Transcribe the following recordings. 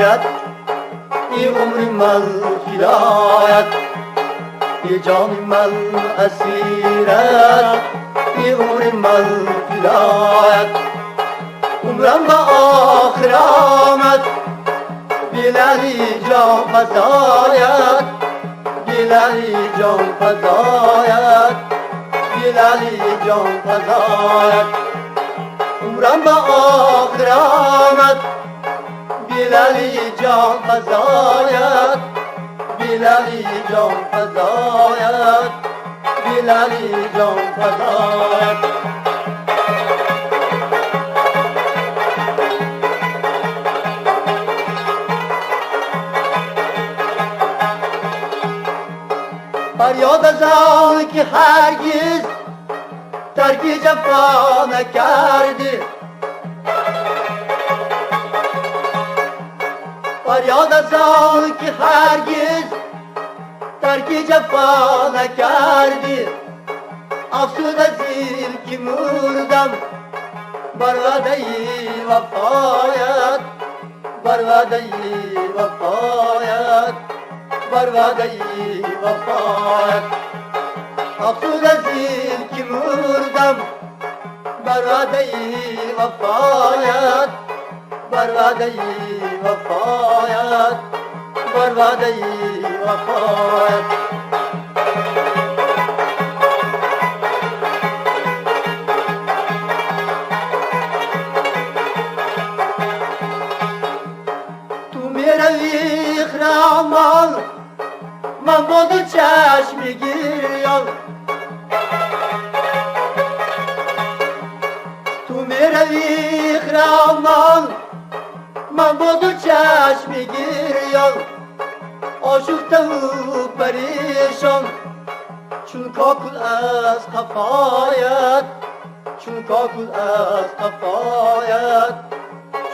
اسیرت ای عمر من فدایت ای جان من اسیرت ای عمر من فدایت عمرم به آخر آمد بلعلی جان فزایت بلعلی جان فزایت بلعلی جان فزایت عمرم به آخر آمد بلعلی جان فزایت بلعلی جان فزایت بلعلی جان فزایت فریاد از آن که هرگز ترک جفا نکردی فریاد از آن که هرگز ترک جفا نکردی افسوس از این که مردم بر وعده وفایت بر وعده وفایت بر وعده وفایت افسوس از این که مردم بر وعده وفایت بر وعده وفایت بر وعده وفایت تو میروی خرامان من با دو چشم گیریم تو میروی خرامان من با دو چشم گیریم آشفته و پریشان چون کاکل از خفایت چون کاکل از خفایت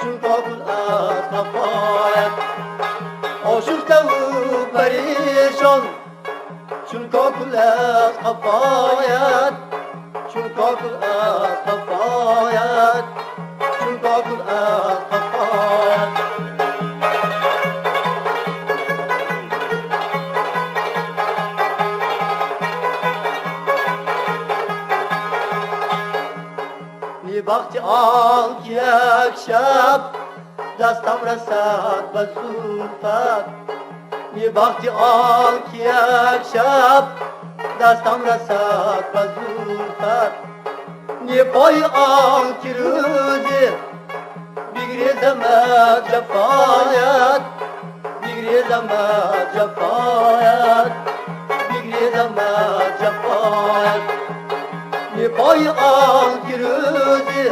چون کاکل از خفایت آشفته و پریشان چون کاکل از خفایت چون کاکل از خفایت چون کاکل از خفایت نی وقتی آن که یک شب دستم رسد به زلفت نی وقتی آن که یک شب دستم رسد به زلفت نی پای آن که روزی بگریزم از جفایت بگریزم از جفایت بگریزم از جفایت نی پای آن که روزی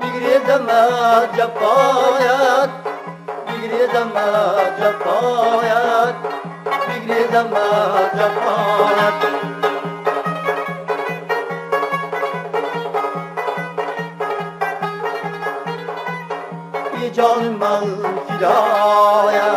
بگریزم از جفایت بگریزم از جفایت بگریزم از جفایت ای جان من فدایت